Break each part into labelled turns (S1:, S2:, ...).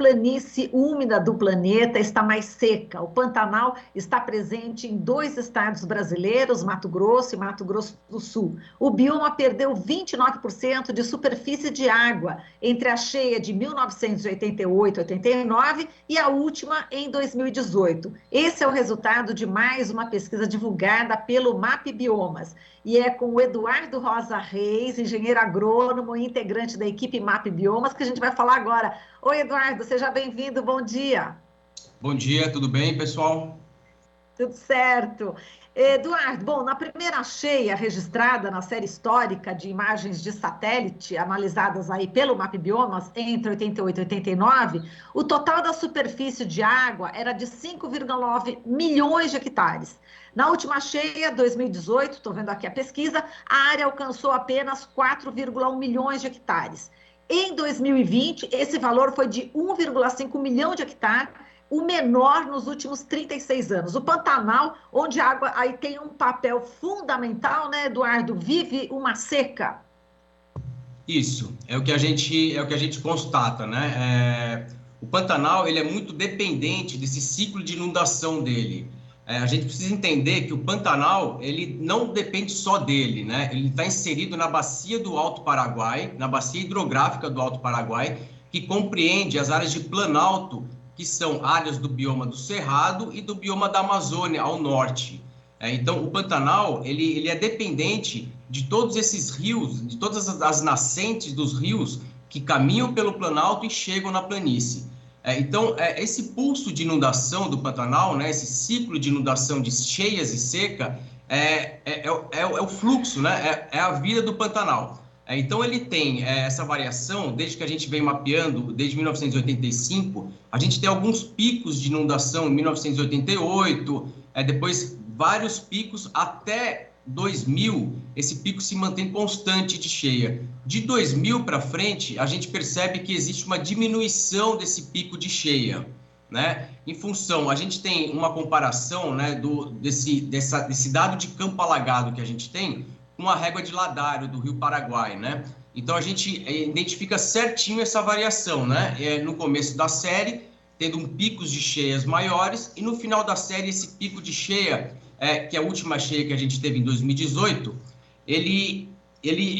S1: planície úmida do planeta está mais seca. O Pantanal está presente em dois estados brasileiros, Mato Grosso e Mato Grosso do Sul. O bioma perdeu 29% de superfície de água entre a cheia de 1988-89 e a última em 2018. Esse é o resultado de mais uma pesquisa divulgada pelo MAP Biomas. E é com o Eduardo Rosa Reis, engenheiro agrônomo e integrante da equipe MAP Biomas, que a gente vai falar agora. Oi, Eduardo, seja bem-vindo, bom dia.
S2: Bom dia, tudo bem, pessoal?
S1: Tudo certo. Eduardo, bom, na primeira cheia registrada na série histórica de imagens de satélite analisadas aí pelo MAP Biomas entre 88 e 89, o total da superfície de água era de 5,9 milhões de hectares. Na última cheia, 2018, estou vendo aqui a pesquisa, a área alcançou apenas 4,1 milhões de hectares. Em 2020, esse valor foi de 1,5 milhão de hectares, o menor nos últimos 36 anos. O Pantanal, onde a água aí tem um papel fundamental, né, Eduardo? Vive uma seca.
S2: Isso, é o que a gente constata, né? O Pantanal, ele é muito dependente desse ciclo de inundação dele. A gente precisa entender que o Pantanal, ele não depende só dele, né? Ele está inserido na bacia do Alto Paraguai, na bacia hidrográfica do Alto Paraguai, que compreende as áreas de planalto, que são áreas do bioma do Cerrado e do bioma da Amazônia, ao norte. Então, o Pantanal, ele é dependente de todos esses rios, de todas as nascentes dos rios que caminham pelo Planalto e chegam na planície. Então, esse pulso de inundação do Pantanal, né, esse ciclo de inundação de cheias e seca, é o fluxo, né, é a vida do Pantanal. Então, ele tem essa variação, desde que a gente vem mapeando, desde 1985, a gente tem alguns picos de inundação em 1988, depois vários picos até 2000, esse pico se mantém constante de cheia. De 2000 para frente, a gente percebe que existe uma diminuição desse pico de cheia, né? Em função, a gente tem uma comparação, né, desse dado de campo alagado que a gente tem com a régua de Ladário do Rio Paraguai, né? Então, a gente identifica certinho essa variação, né? No começo da série, tendo picos de cheias maiores, e no final da série, esse pico de cheia, que é a última cheia que a gente teve em 2018, ele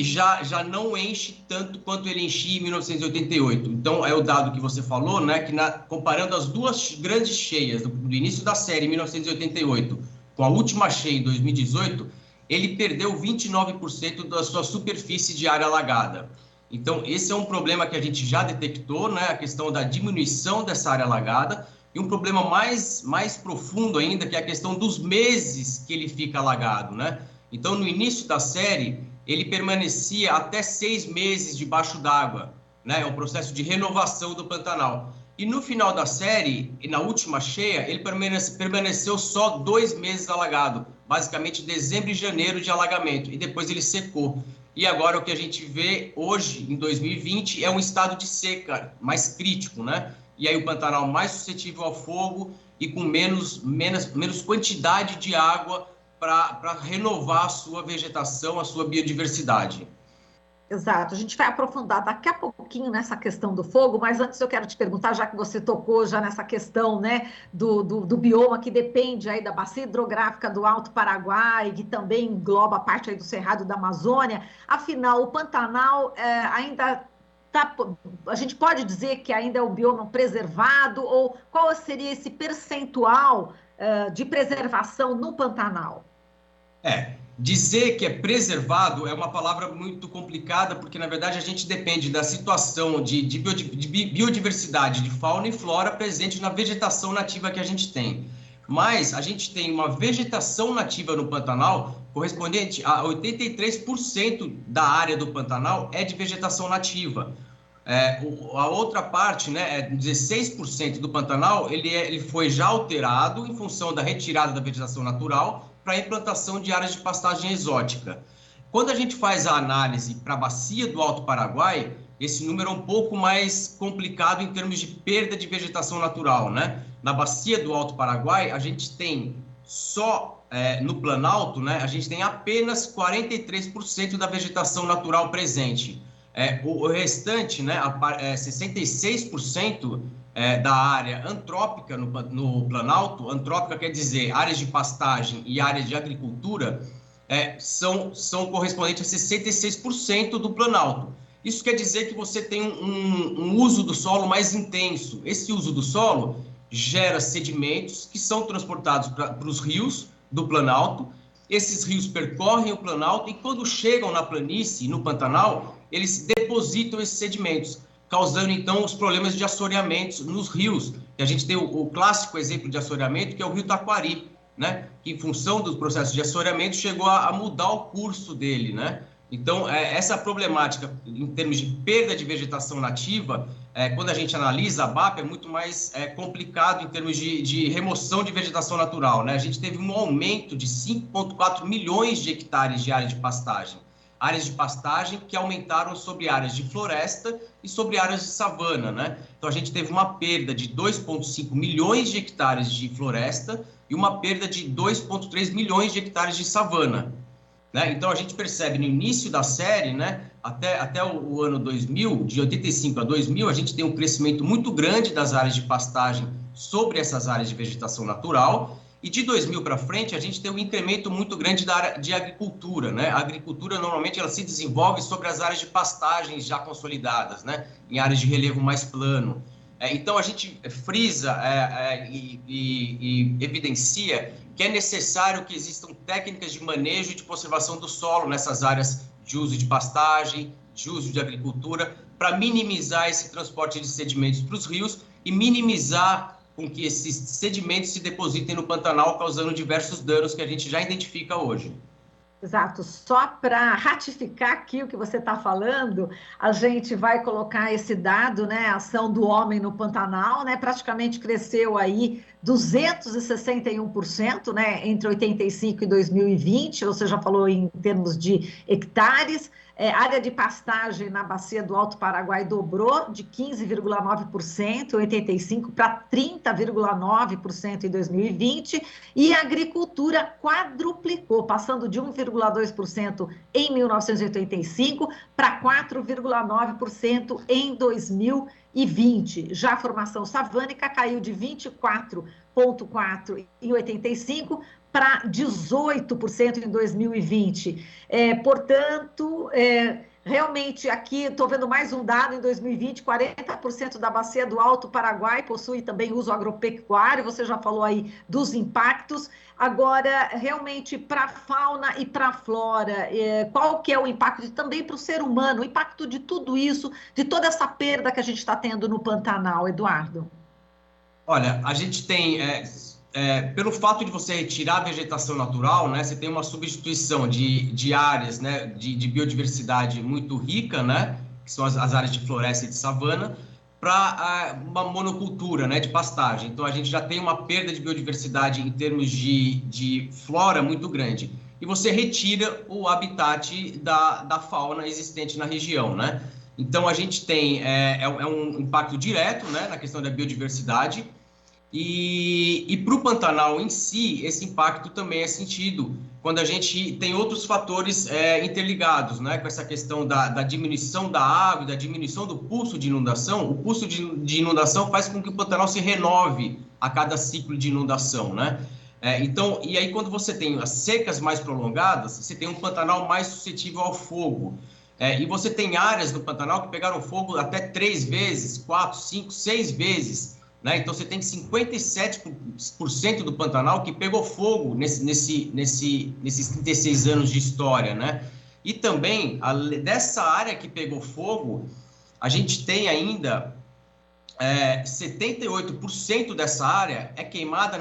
S2: já não enche tanto quanto ele enchia em 1988. Então, é o dado que você falou, né, que comparando as duas grandes cheias do início da série, em 1988, com a última cheia em 2018, ele perdeu 29% da sua superfície de área alagada. Então, esse é um problema que a gente já detectou, né, a questão da diminuição dessa área alagada, e um problema mais profundo ainda, que é a questão dos meses que ele fica alagado, né? Então, no início da série, ele permanecia até 6 meses debaixo d'água, né? É um processo de renovação do Pantanal. E no final da série, e na última cheia, ele permaneceu só 2 meses alagado, basicamente dezembro e janeiro de alagamento, e depois ele secou. E agora o que a gente vê hoje, em 2020, é um estado de seca mais crítico, né? E aí o Pantanal mais suscetível ao fogo e com menos quantidade de água para renovar a sua vegetação, a sua biodiversidade.
S1: Exato, a gente vai aprofundar daqui a pouquinho nessa questão do fogo, mas antes eu quero te perguntar, já que você tocou já nessa questão, né, do bioma que depende aí da bacia hidrográfica do Alto Paraguai, que também engloba a parte aí do Cerrado da Amazônia, afinal, o Pantanal ainda tá, a gente pode dizer que ainda é o bioma preservado, ou qual seria esse percentual de preservação no Pantanal?
S2: Dizer que é preservado é uma palavra muito complicada, porque, na verdade, a gente depende da situação de biodiversidade, de fauna e flora presente na vegetação nativa que a gente tem. Mas a gente tem uma vegetação nativa no Pantanal correspondente a 83% da área do Pantanal é de vegetação nativa. A outra parte, né, 16% do Pantanal, ele foi já alterado em função da retirada da vegetação natural para a implantação de áreas de pastagem exótica. Quando a gente faz a análise para a bacia do Alto Paraguai, esse número é um pouco mais complicado em termos de perda de vegetação natural, né? Na bacia do Alto Paraguai, a gente tem só no Planalto, né, a gente tem apenas 43% da vegetação natural presente. O restante, né, 66% da área antrópica no Planalto, antrópica quer dizer áreas de pastagem e áreas de agricultura, são correspondentes a 66% do Planalto. Isso quer dizer que você tem um uso do solo mais intenso. Esse uso do solo gera sedimentos que são transportados para os rios do Planalto. Esses rios percorrem o Planalto e quando chegam na planície, no Pantanal, eles depositam esses sedimentos, causando então os problemas de assoreamentos nos rios. E a gente tem o clássico exemplo de assoreamento, que é o Rio Taquari, né? Que em função dos processos de assoreamento chegou a mudar o curso dele, né? Então, essa problemática em termos de perda de vegetação nativa, quando a gente analisa a BAP, é muito mais complicado em termos de remoção de vegetação natural, né? A gente teve um aumento de 5,4 milhões de hectares de área de pastagem. Áreas de pastagem que aumentaram sobre áreas de floresta e sobre áreas de savana, né? Então, a gente teve uma perda de 2,5 milhões de hectares de floresta e uma perda de 2,3 milhões de hectares de savana. Né? Então, a gente percebe no início da série, né, até o ano 2000, de 85 a 2000, a gente tem um crescimento muito grande das áreas de pastagem sobre essas áreas de vegetação natural, e de 2000 para frente, a gente tem um incremento muito grande da área de agricultura. Né? A agricultura, normalmente, ela se desenvolve sobre as áreas de pastagens já consolidadas, né? Em áreas de relevo mais plano. Então, a gente frisa e evidencia que é necessário que existam técnicas de manejo e de conservação do solo nessas áreas de uso de pastagem, de uso de agricultura, para minimizar esse transporte de sedimentos para os rios e minimizar com que esses sedimentos se depositem no Pantanal, causando diversos danos que a gente já identifica hoje.
S1: Exato, só para ratificar aqui o que você está falando, a gente vai colocar esse dado, né, a ação do homem no Pantanal, né, praticamente cresceu aí 261%, né, entre 85 e 2020, você já falou em termos de hectares, área de pastagem na bacia do Alto Paraguai dobrou de 15,9% em 85 para 30,9% em 2020, e a agricultura quadruplicou, passando de 1,2% em 1985 para 4,9% em 2020. Já a formação savânica caiu de 24,4% em 85 para 18% em 2020. Portanto, realmente, aqui estou vendo mais um dado, em 2020, 40% da bacia do Alto Paraguai possui também uso agropecuário, você já falou aí dos impactos. Agora, realmente, para a fauna e para a flora, qual que é o impacto também para o ser humano, o impacto de tudo isso, de toda essa perda que a gente está tendo no Pantanal, Eduardo?
S2: Olha, a gente tem, pelo fato de você retirar a vegetação natural, né, você tem uma substituição de áreas, né, de biodiversidade muito rica, né, que são as áreas de floresta e de savana, para uma monocultura, né, de pastagem. Então, a gente já tem uma perda de biodiversidade em termos de flora muito grande. E você retira o habitat da fauna existente na região, né? Então, a gente tem um impacto direto, né, na questão da biodiversidade, e para o Pantanal em si, esse impacto também é sentido quando a gente tem outros fatores interligados, né, com essa questão da diminuição da água, da diminuição do pulso de inundação. O pulso de inundação faz com que o Pantanal se renove a cada ciclo de inundação, né? Então, e aí quando você tem as secas mais prolongadas, você tem um Pantanal mais suscetível ao fogo. E você tem áreas no Pantanal que pegaram fogo até 3 vezes, 4, 5, 6 vezes. Né? Então, você tem 57% do Pantanal que pegou fogo nesses 36 anos de história. Né? E também, dessa área que pegou fogo, a gente tem ainda 78% dessa área é queimada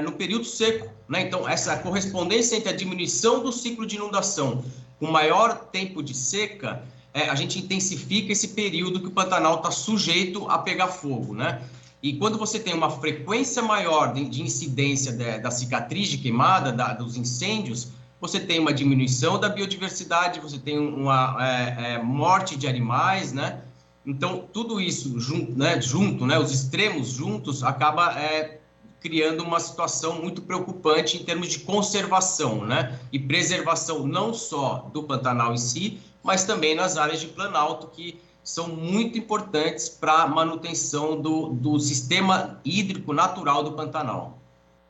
S2: no período seco. Né? Então, essa correspondência entre a diminuição do ciclo de inundação com maior tempo de seca, a gente intensifica esse período que o Pantanal está sujeito a pegar fogo, né? E quando você tem uma frequência maior de incidência da cicatriz de queimada, dos incêndios, você tem uma diminuição da biodiversidade, você tem uma morte de animais, né? Então, tudo isso junto, né, os extremos juntos, acaba criando uma situação muito preocupante em termos de conservação, né? E preservação não só do Pantanal em si, mas também nas áreas de planalto, que são muito importantes para a manutenção do sistema hídrico natural do Pantanal.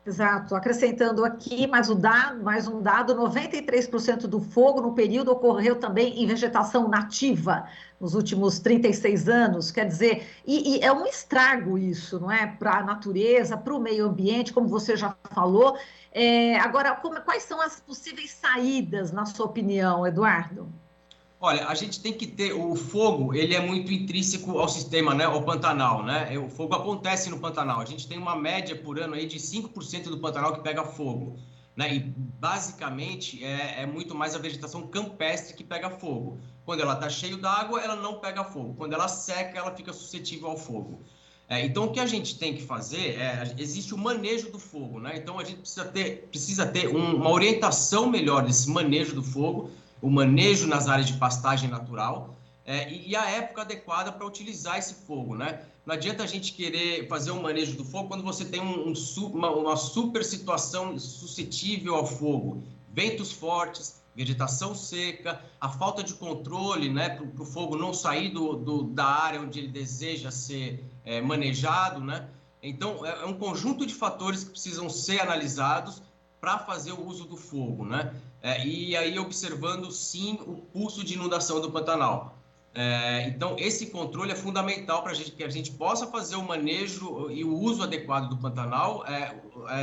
S1: Exato. Acrescentando aqui mais um dado: 93% do fogo no período ocorreu também em vegetação nativa nos últimos 36 anos. Quer dizer, e é um estrago isso, não é? Para a natureza, para o meio ambiente, como você já falou. Agora, quais são as possíveis saídas, na sua opinião, Eduardo?
S2: Olha, a gente tem que ter o fogo, ele é muito intrínseco ao sistema, né, ao Pantanal, né? O fogo acontece no Pantanal. A gente tem uma média por ano aí de 5% do Pantanal que pega fogo, né? E basicamente é muito mais a vegetação campestre que pega fogo. Quando ela está cheia d'água, ela não pega fogo. Quando ela seca, ela fica suscetível ao fogo. Então, o que a gente tem que fazer existe o manejo do fogo, né? Então, a gente precisa ter uma orientação melhor desse manejo do fogo, o manejo nas áreas de pastagem natural e a época adequada para utilizar esse fogo, né? Não adianta a gente querer fazer um manejo do fogo quando você tem uma super situação suscetível ao fogo, ventos fortes, vegetação seca, a falta de controle, né, para o fogo não sair da área onde ele deseja ser manejado, né? Então, é um conjunto de fatores que precisam ser analisados para fazer o uso do fogo, né? E aí observando, sim, o pulso de inundação do Pantanal. Então, esse controle é fundamental para que a gente possa fazer o manejo e o uso adequado do Pantanal,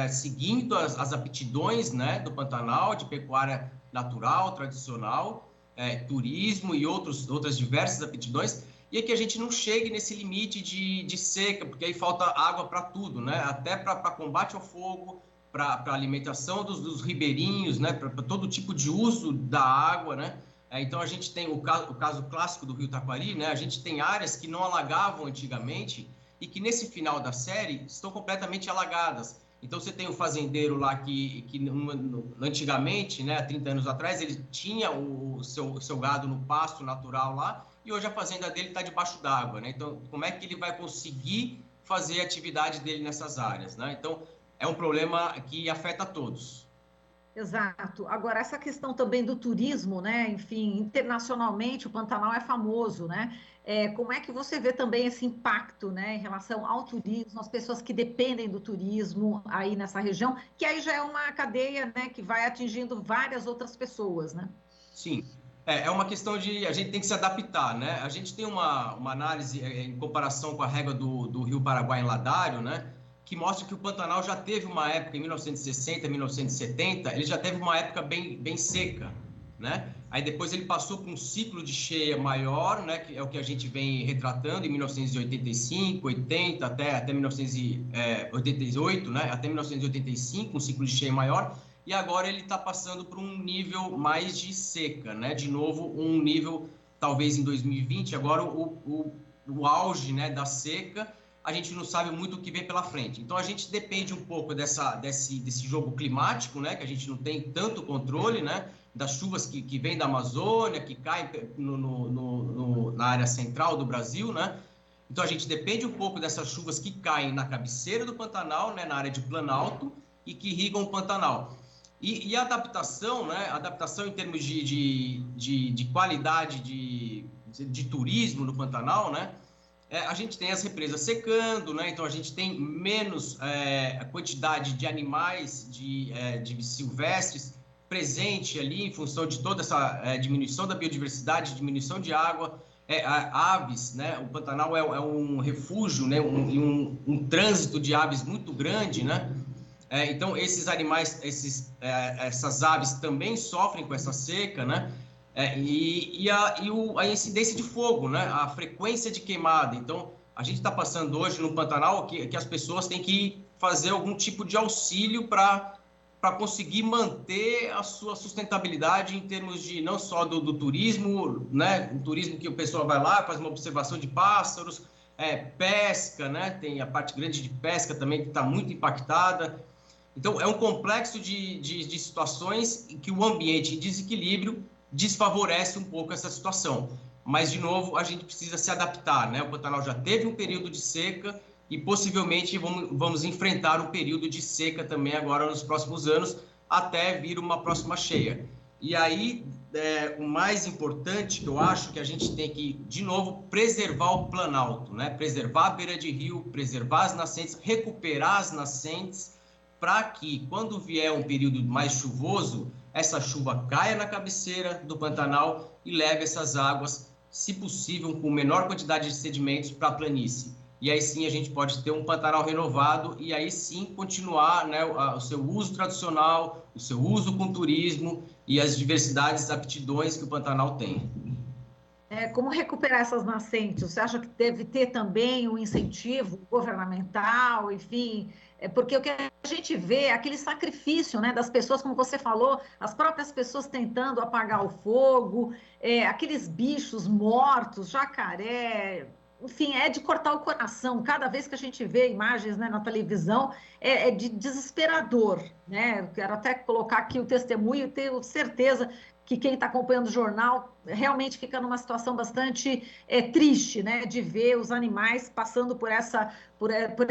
S2: seguindo as aptidões, né, do Pantanal, de pecuária natural, tradicional, turismo e outras diversas aptidões, e é que a gente não chegue nesse limite de seca, porque aí falta água para tudo, né? Até para combate ao fogo, para alimentação dos ribeirinhos, né? Para todo tipo de uso da água, né? Então, a gente tem o caso clássico do Rio Taquari, né? A gente tem áreas que não alagavam antigamente e que, nesse final da série, estão completamente alagadas. Então, você tem o fazendeiro lá que antigamente, né, há 30 anos atrás, ele tinha o seu gado no pasto natural lá e hoje a fazenda dele está debaixo d'água, né? Então, como é que ele vai conseguir fazer a atividade dele nessas áreas, né? Então, é um problema que afeta a todos.
S1: Exato. Agora, essa questão também do turismo, né? Enfim, internacionalmente o Pantanal é famoso, né? Como é que você vê também esse impacto, né, em relação ao turismo, as pessoas que dependem do turismo aí nessa região, que aí já é uma cadeia, né, que vai atingindo várias outras pessoas, né?
S2: Sim, é uma questão de a gente tem que se adaptar, né? A gente tem uma análise em comparação com a régua do Rio Paraguai em Ladário, né? Que mostra que o Pantanal já teve uma época em 1960, 1970, ele já teve uma época bem seca, né? Aí depois ele passou por um ciclo de cheia maior, né? Que é o que a gente vem retratando em 1985, 80 até 1988, né? Até 1985, um ciclo de cheia maior. E agora ele está passando por um nível mais de seca, né? De novo, um nível, talvez em 2020, agora o auge, né, da seca, a gente não sabe muito o que vem pela frente. Então, a gente depende um pouco desse jogo climático, né? Que a gente não tem tanto controle, né? Das chuvas que vêm da Amazônia, que caem na área central do Brasil, né? Então, a gente depende um pouco dessas chuvas que caem na cabeceira do Pantanal, né? Na área de Planalto, e que irrigam o Pantanal. E a adaptação, né? A adaptação em termos de qualidade de turismo no Pantanal, né? A gente tem as represas secando, né? Então a gente tem menos a quantidade de animais de silvestres presente ali em função de toda essa diminuição da biodiversidade, diminuição de água, aves, né? O Pantanal é um refúgio, né? Um trânsito de aves muito grande, né? Então, esses animais, essas aves também sofrem com essa seca, né? A incidência de fogo, né? A frequência de queimada. Então, a gente está passando hoje no Pantanal que as pessoas têm que fazer algum tipo de auxílio para conseguir manter a sua sustentabilidade em termos de não só do turismo, né? Um turismo que o pessoal vai lá, faz uma observação de pássaros, pesca, né? Tem a parte grande de pesca também que está muito impactada. Então, é um complexo de situações em que o ambiente em desequilíbrio desfavorece um pouco essa situação. Mas, de novo, a gente precisa se adaptar, né? O Pantanal já teve um período de seca, e possivelmente vamos enfrentar um período de seca também agora nos próximos anos, até vir uma próxima cheia. E aí, o mais importante que eu acho que a gente tem que, de novo, preservar o planalto, né? Preservar a beira de rio, preservar as nascentes, recuperar as nascentes, para que, quando vier um período mais chuvoso, essa chuva caia na cabeceira do Pantanal e leve essas águas, se possível, com menor quantidade de sedimentos para a planície. E aí sim a gente pode ter um Pantanal renovado e aí sim continuar, né, o seu uso tradicional, o seu uso com turismo e as diversidades, aptidões que o Pantanal tem.
S1: Como recuperar essas nascentes? Você acha que deve ter também um incentivo governamental, enfim? Porque o que a gente vê é aquele sacrifício, né, das pessoas, como você falou, as próprias pessoas tentando apagar o fogo, aqueles bichos mortos, jacaré, enfim, é de cortar o coração. Cada vez que a gente vê imagens, né, na televisão, é de desesperador, né? Eu quero até colocar aqui o testemunho e tenho certeza que quem está acompanhando o jornal realmente fica numa situação bastante triste, né, de ver os animais passando por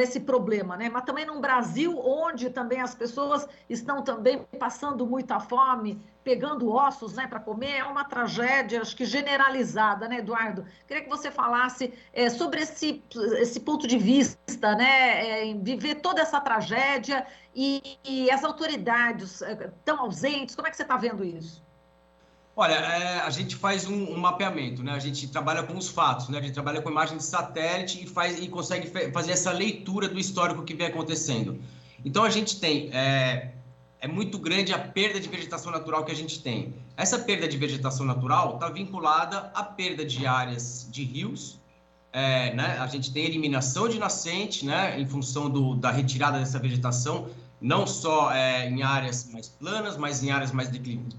S1: esse problema, né? Mas também num Brasil onde também as pessoas estão também passando muita fome, pegando ossos, né, para comer, é uma tragédia, acho que generalizada, né, Eduardo? Queria que você falasse sobre esse ponto de vista, né, viver toda essa tragédia e as autoridades tão ausentes, como é que você está vendo isso?
S2: Olha, a gente faz um mapeamento, né? A gente trabalha com os fatos, né? A gente trabalha com imagem de satélite e consegue fazer essa leitura do histórico que vem acontecendo. Então, a gente tem... É muito grande a perda de vegetação natural que a gente tem. Essa perda de vegetação natural está vinculada à perda de áreas de rios, né? A gente tem eliminação de nascente, né? Em função da retirada dessa vegetação, não só em áreas mais planas, mas em áreas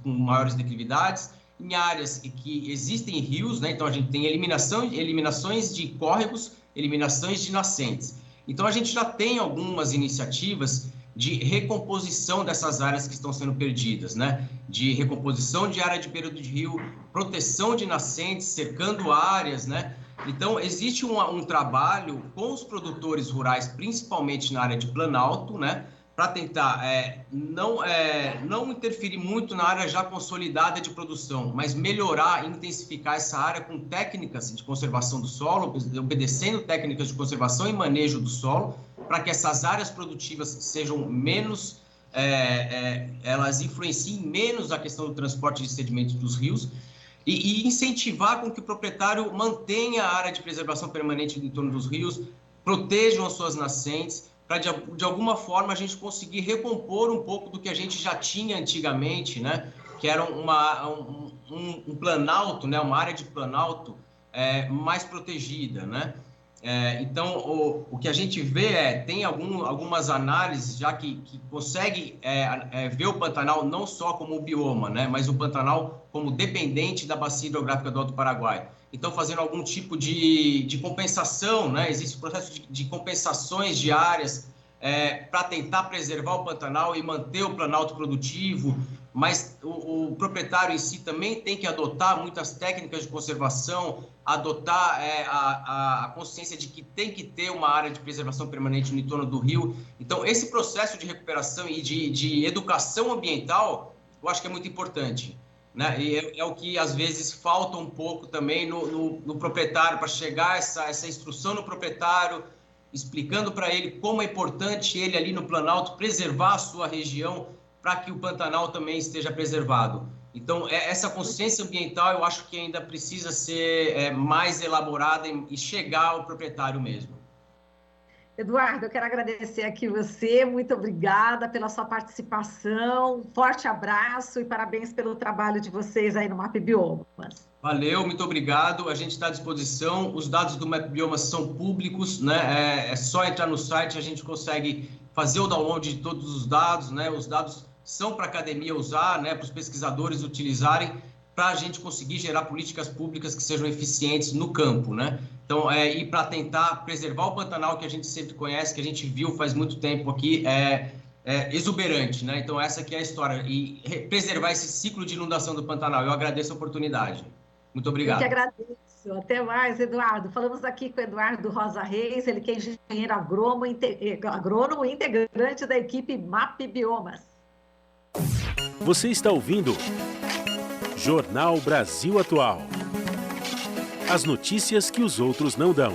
S2: com maiores declividades, em áreas que existem rios, né? Então a gente tem eliminações de córregos, eliminações de nascentes. Então a gente já tem algumas iniciativas de recomposição dessas áreas que estão sendo perdidas, né? De recomposição de área de beira de rio, proteção de nascentes, cercando áreas, né? Então, existe um trabalho com os produtores rurais, principalmente na área de Planalto, né? Para tentar não interferir muito na área já consolidada de produção, mas melhorar e intensificar essa área com técnicas de conservação do solo, obedecendo técnicas de conservação e manejo do solo, para que essas áreas produtivas sejam menos, elas influenciem menos a questão do transporte de sedimentos dos rios e incentivar com que o proprietário mantenha a área de preservação permanente em torno dos rios, protejam as suas nascentes, para de alguma forma a gente conseguir recompor um pouco do que a gente já tinha antigamente, né? Que era um planalto, né? Uma área de planalto mais protegida, né? Então, o que a gente vê tem algumas análises já que consegue ver o Pantanal não só como bioma, né? Mas o Pantanal como dependente da bacia hidrográfica do Alto Paraguai. Então, fazendo algum tipo de compensação, né? Existe um processo de compensações de áreas para tentar preservar o Pantanal e manter o planalto produtivo, mas o proprietário em si também tem que adotar muitas técnicas de conservação, adotar a consciência de que tem que ter uma área de preservação permanente no entorno do rio. Então, esse processo de recuperação e de educação ambiental, eu acho que é muito importante, né? E é o que, às vezes, falta um pouco também no proprietário, para chegar essa instrução no proprietário, explicando para ele como é importante ele ali no Planalto preservar a sua região para que o Pantanal também esteja preservado. Então, essa consciência ambiental eu acho que ainda precisa ser mais elaborada e chegar ao proprietário mesmo.
S1: Eduardo, eu quero agradecer aqui você, muito obrigada pela sua participação, forte abraço e parabéns pelo trabalho de vocês aí no MapBiomas.
S2: Valeu, muito obrigado. A gente está à disposição. Os dados do MapBiomas são públicos, né? É só entrar no site, a gente consegue fazer o download de todos os dados, né? Os dados são para a academia usar, né? Para os pesquisadores utilizarem, para a gente conseguir gerar políticas públicas que sejam eficientes no campo, né? Então, e para tentar preservar o Pantanal que a gente sempre conhece, que a gente viu faz muito tempo aqui, exuberante, né? Então, essa aqui é a história. E preservar esse ciclo de inundação do Pantanal. Eu agradeço a oportunidade. Muito obrigado.
S1: Eu que agradeço. Isso, até mais, Eduardo. Falamos aqui com o Eduardo Rosa Reis, ele que é engenheiro agrônomo e integrante da equipe MAP Biomas.
S3: Você está ouvindo Jornal Brasil Atual. As notícias que os outros não dão.